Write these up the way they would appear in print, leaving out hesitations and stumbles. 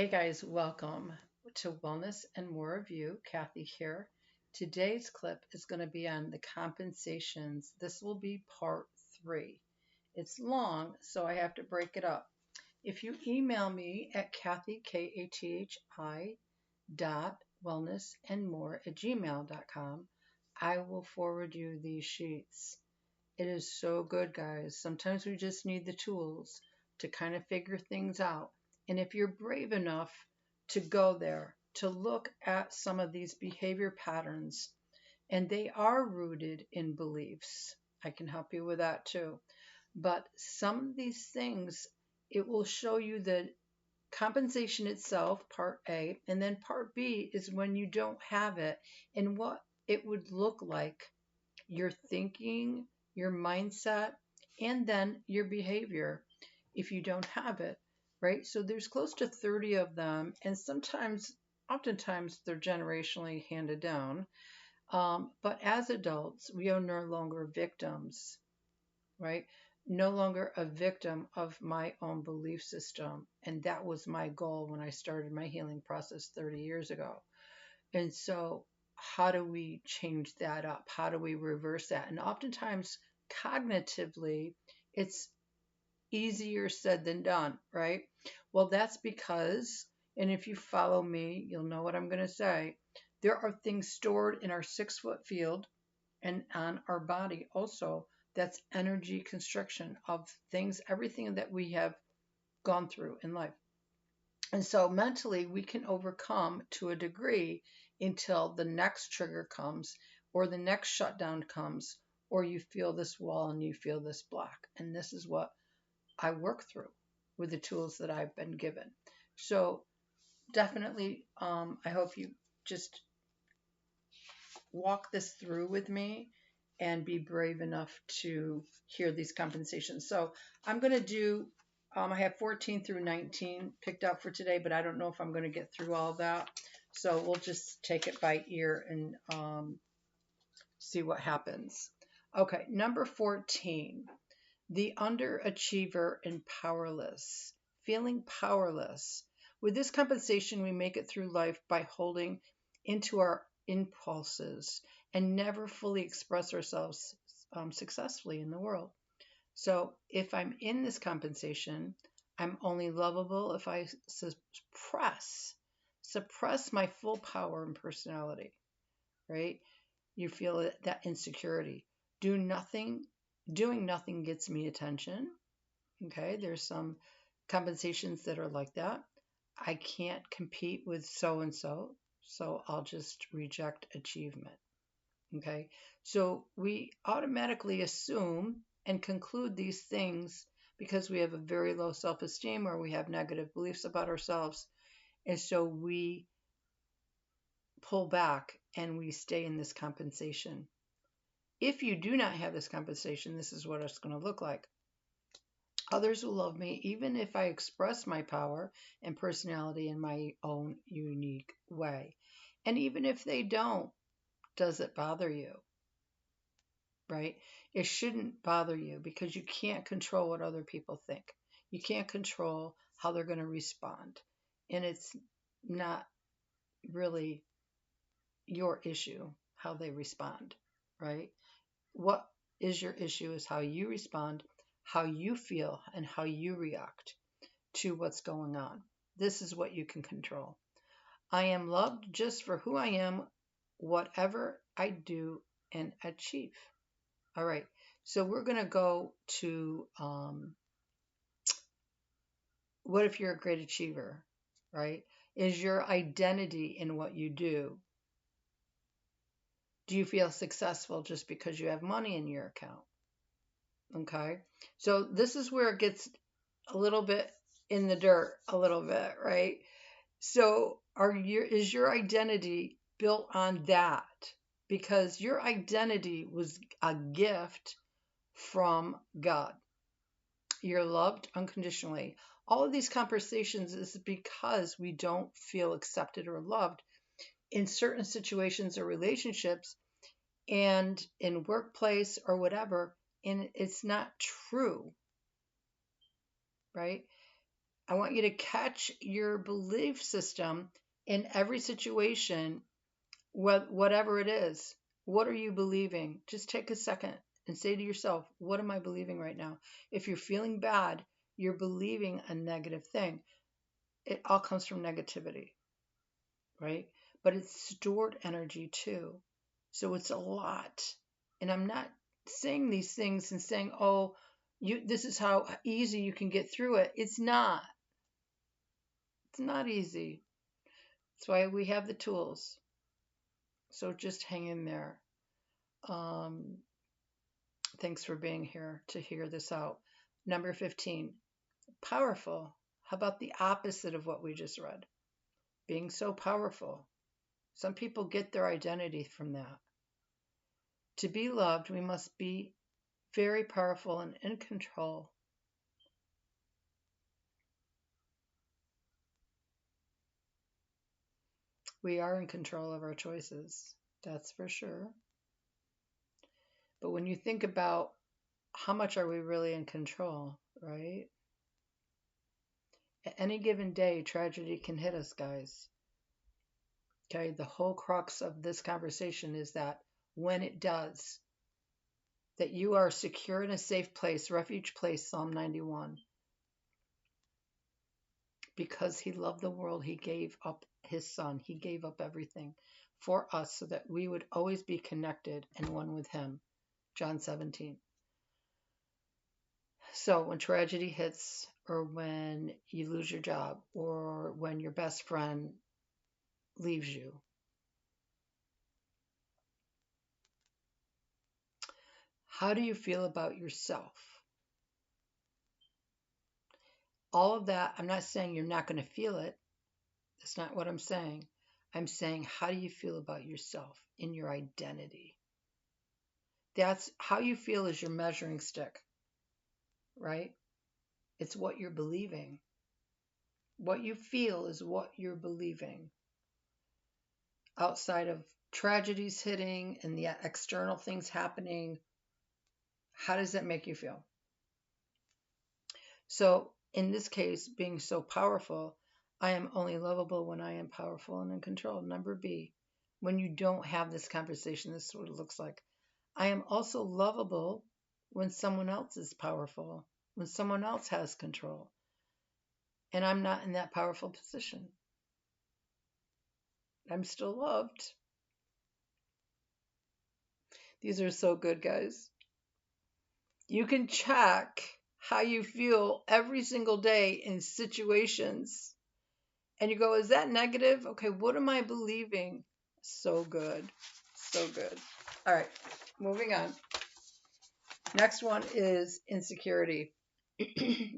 Hey guys, welcome to Wellness and More of You. Kathy here. Today's clip is going to be on the compensations. This will be part three. It's long, so I have to break it up. If you email me at Kathy, Kathi, dot wellnessandmore@gmail.com, I will forward you these sheets. It is so good, guys. Sometimes we just need the tools to kind of figure things out. And if you're brave enough to go there, to look at some of these behavior patterns, and they are rooted in beliefs, I can help you with that too. But some of these things, it will show you the compensation itself, part A, and then part B is when you don't have it and what it would look like, your thinking, your mindset, and then your behavior if you don't have it, right? So there's close to 30 of them, and oftentimes, they're generationally handed down. But as adults, we are no longer victims, right? No longer a victim of my own belief system. And that was my goal when I started my healing process 30 years ago. And so, how do we change that up? How do we reverse that? And oftentimes, cognitively, it's easier said than done, right? Well, that's because, and if you follow me, you'll know what I'm going to say. There are things stored in our 6 foot field and on our body also. That's energy construction of things, everything that we have gone through in life. And so mentally, we can overcome to a degree until the next trigger comes or the next shutdown comes, or you feel this wall and you feel this block. And this is what I work through with the tools that I've been given. So definitely, I hope you just walk this through with me and be brave enough to hear these compensations. So I'm going to do, I have 14 through 19 picked out for today, but I don't know if I'm going to get through all of that. So we'll just take it by ear and see what happens. Okay, number 14, the underachiever and powerless, feeling powerless. With this compensation, we make it through life by holding into our impulses and never fully express ourselves successfully in the world. So if I'm in this compensation, I'm only lovable if I suppress my full power and personality, right? You feel that insecurity. Do nothing, doing nothing gets me attention. Okay, there's some compensations that are like that. I can't compete with so and so, so I'll just reject achievement. Okay, so we automatically assume and conclude these things because we have a very low self esteem or we have negative beliefs about ourselves. And so we pull back and we stay in this compensation. If you do not have this compensation, this is what it's going to look like. Others will love me even if I express my power and personality in my own unique way. And even if they don't, does it bother you? Right? It shouldn't bother you because you can't control what other people think. You can't control how they're going to respond. And it's not really your issue how they respond, right? What is your issue is how you respond, how you feel, and how you react to what's going on. This is what you can control. I am loved just for who I am, whatever I do and achieve. All right. So we're going to go to what if you're a great achiever, right? Is your identity in what you do? Do you feel successful just because you have money in your account? Okay. So this is where it gets a little bit in the dirt, a little bit, right? So is your identity built on that? Because your identity was a gift from God. You're loved unconditionally. All of these conversations is because we don't feel accepted or loved in certain situations or relationships and in workplace or whatever, and it's not true, right? I want you to catch your belief system in every situation, whatever it is. What are you believing? Just take a second and say to yourself, what am I believing right now? If you're feeling bad, you're believing a negative thing. It all comes from negativity, right? But it's stored energy too. So it's a lot. And I'm not saying these things and saying, oh, this is how easy you can get through it. It's not. It's not easy. That's why we have the tools. So just hang in there. Um, thanks for being here to hear this out. Number 15, powerful. How about the opposite of what we just read? Being so powerful. Some people get their identity from that. To be loved, we must be very powerful and in control. We are in control of our choices, that's for sure. But when you think about how much are we really in control, right? At any given day, tragedy can hit us, guys. Okay, the whole crux of this conversation is that when it does, that you are secure in a safe place, refuge place, Psalm 91. Because he loved the world, he gave up his son. He gave up everything for us so that we would always be connected and one with him. John 17. So when tragedy hits, or when you lose your job, or when your best friend leaves you, how do you feel about yourself? All of that, I'm not saying you're not going to feel it. That's not what I'm saying. I'm saying, how do you feel about yourself in your identity? That's how you feel is your measuring stick, right? It's what you're believing. What you feel is what you're believing. Outside of tragedies hitting and the external things happening, how does that make you feel? So in this case, being so powerful, I am only lovable when I am powerful and in control. Number B, when you don't have this conversation, this is what it looks like. I am also lovable when someone else is powerful, when someone else has control, and I'm not in that powerful position. I'm still loved. These are so good, guys. You can check how you feel every single day in situations. And you go, is that negative? Okay, what am I believing? So good. So good. All right, moving on. Next one is insecurity.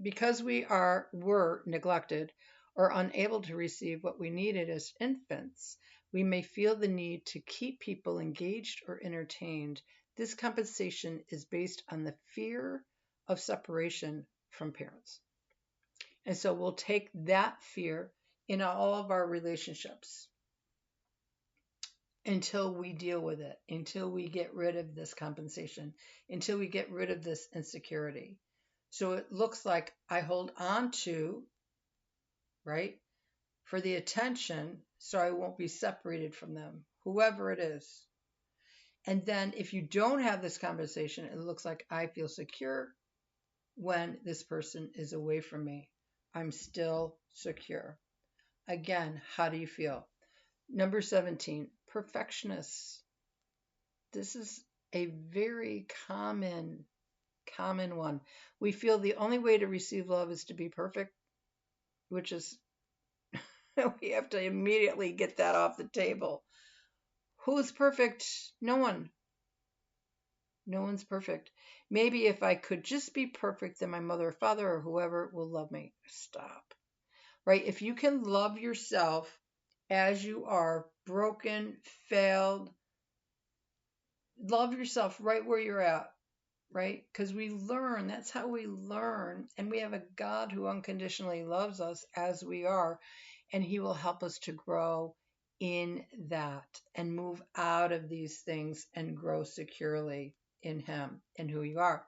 Because were neglected or unable to receive what we needed as infants, we may feel the need to keep people engaged or entertained. This compensation is based on the fear of separation from parents. And so we'll take that fear in all of our relationships until we deal with it, until we get rid of this compensation, until we get rid of this insecurity. So it looks like I hold on to, right, for the attention so I won't be separated from them, whoever it is. And then if you don't have this conversation, it looks like I feel secure when this person is away from me. I'm still secure. Again, how do you feel? Number 17, perfectionists. This is a very common one. We feel the only way to receive love is to be perfect, which is, we have to immediately get that off the table. Who's perfect? No one. No one's perfect. Maybe if I could just be perfect, then my mother or father or whoever will love me. Stop. Right? If you can love yourself as you are, broken, failed, love yourself right where you're at, right? Because we learn, that's how we learn. And we have a God who unconditionally loves us as we are, and he will help us to grow in that and move out of these things and grow securely in him and who you are.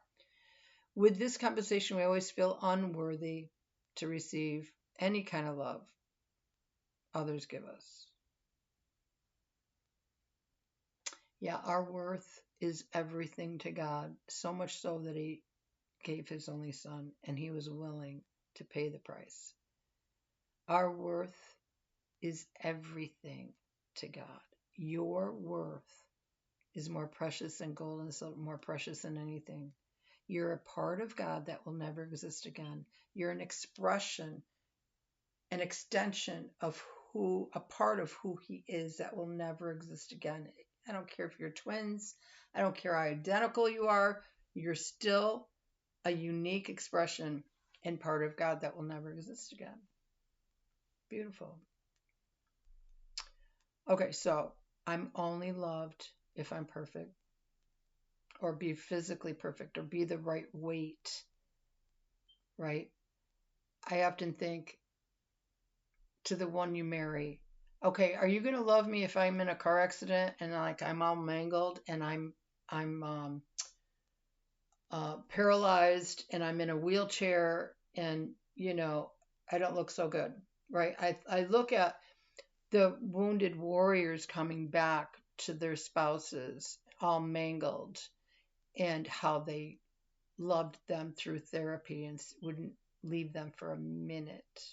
With this compensation, we always feel unworthy to receive any kind of love others give us. Yeah, our worth is everything to God, so much so that He gave His only Son and He was willing to pay the price. Our worth is everything to God. Your worth is more precious than gold and silver, more precious than anything. You're a part of God that will never exist again. You're an expression, an extension of a part of who He is that will never exist again. I don't care if you're twins. I don't care how identical you are. You're still a unique expression and part of God that will never exist again. Beautiful. Okay, so I'm only loved if I'm perfect, or be physically perfect, or be the right weight, right? I often think to the one you marry, okay, are you going to love me if I'm in a car accident and like I'm all mangled and I'm paralyzed and I'm in a wheelchair and I don't look so good, right? I look at the wounded warriors coming back to their spouses all mangled and how they loved them through therapy and wouldn't leave them for a minute,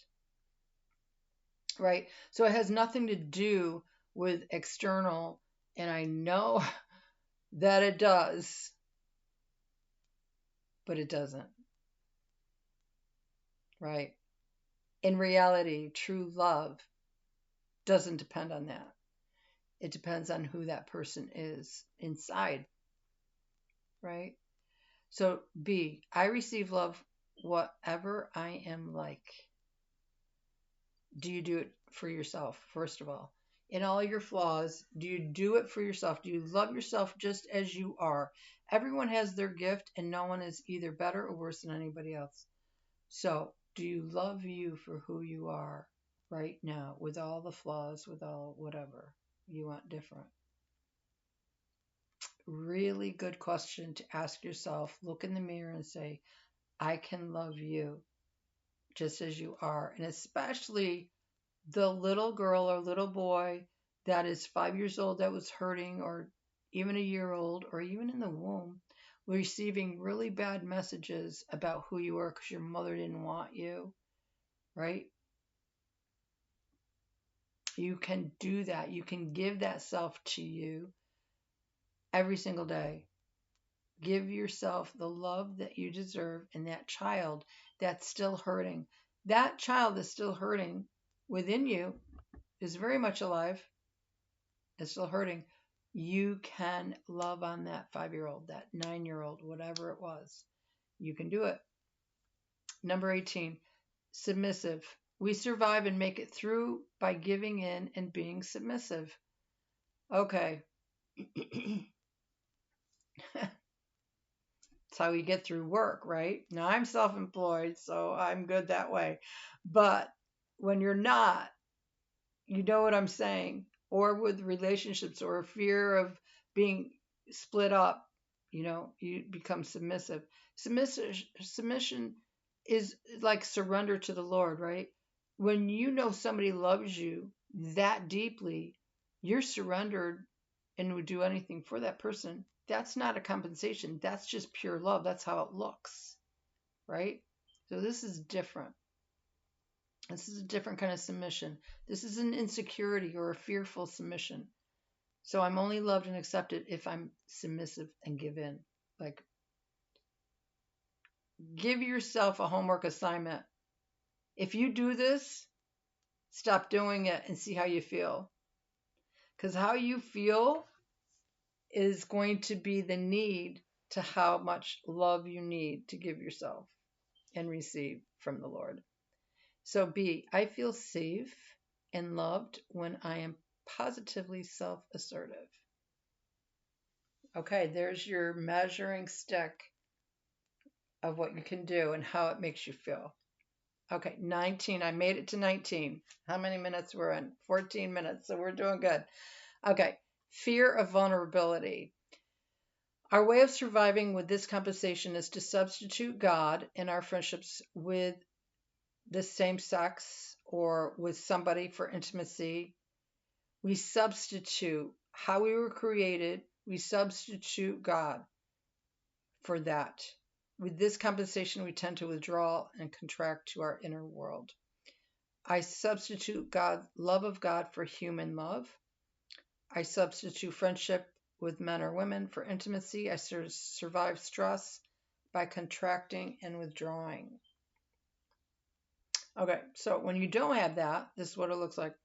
right? So it has nothing to do with external, and I know that it does, but it doesn't, right? In reality, true love doesn't depend on that. It depends on who that person is inside, right? So B, I receive love whatever I am like. Do you do it for yourself, first of all? In all your flaws, do you do it for yourself? Do you love yourself just as you are? Everyone has their gift, and no one is either better or worse than anybody else. So, do you love you for who you are right now, with all the flaws, with all whatever you want different? Really good question to ask yourself. Look in the mirror and say, I can love you just as you are. And especially the little girl or little boy that is 5 years old that was hurting, or even a year old, or even in the womb, receiving really bad messages about who you are because your mother didn't want you, right? You can do that. You can give that self to you every single day. Give yourself the love that you deserve, and that child that's still hurting. That child that's still hurting within you is very much alive. It's still hurting. You can love on that 5-year-old, that 9-year-old, whatever it was. You can do it. Number 18, submissive. We survive and make it through by giving in and being submissive. Okay. That's how we get through work, right? Now I'm self-employed, so I'm good that way. But when you're not, you know what I'm saying? Or with relationships or a fear of being split up, you become submissive. Submission is like surrender to the Lord, right? When you know somebody loves you that deeply, you're surrendered and would do anything for that person. That's not a compensation. That's just pure love. That's how it looks, right? So this is different. This is a different kind of submission. This is an insecurity or a fearful submission. So I'm only loved and accepted if I'm submissive and give in. Like, give yourself a homework assignment. If you do this, stop doing it and see how you feel. Because how you feel is going to be the need to how much love you need to give yourself and receive from the Lord. So B, I feel safe and loved when I am positively self-assertive. Okay, there's your measuring stick of what you can do and how it makes you feel. Okay, 19. I made it to 19. How many minutes we're in? 14 minutes, so we're doing good. Okay, fear of vulnerability. Our way of surviving with this compensation is to substitute God in our friendships with the same sex or with somebody for intimacy. We substitute how we were created, we substitute God for that. With this compensation, we tend to withdraw and contract to our inner world. I substitute God, love of God for human love. I substitute friendship with men or women for intimacy. I survive stress by contracting and withdrawing. Okay, so when you don't have that, this is what it looks like.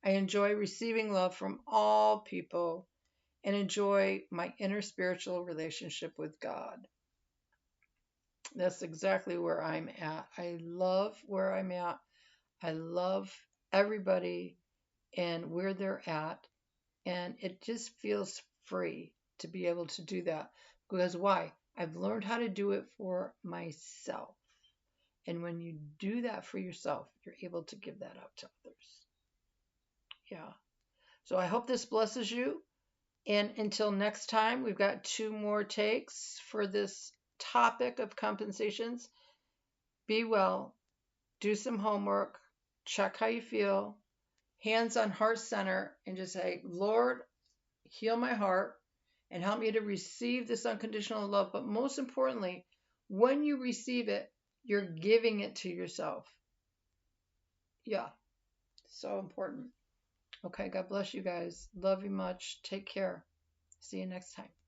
I enjoy receiving love from all people and enjoy my inner spiritual relationship with God. That's exactly where I'm at. I love where I'm at. I love everybody and where they're at. And it just feels free to be able to do that. Because why? I've learned how to do it for myself. And when you do that for yourself, you're able to give that out to others. Yeah. So I hope this blesses you. And until next time, we've got 2 more takes for this topic of compensations. Be well, do some homework, check how you feel, hands on heart center, and just say, Lord, heal my heart and help me to receive this unconditional love. But most importantly, when you receive it, you're giving it to yourself. Yeah, so important. Okay, God bless you guys. Love you much. Take care. See you next time.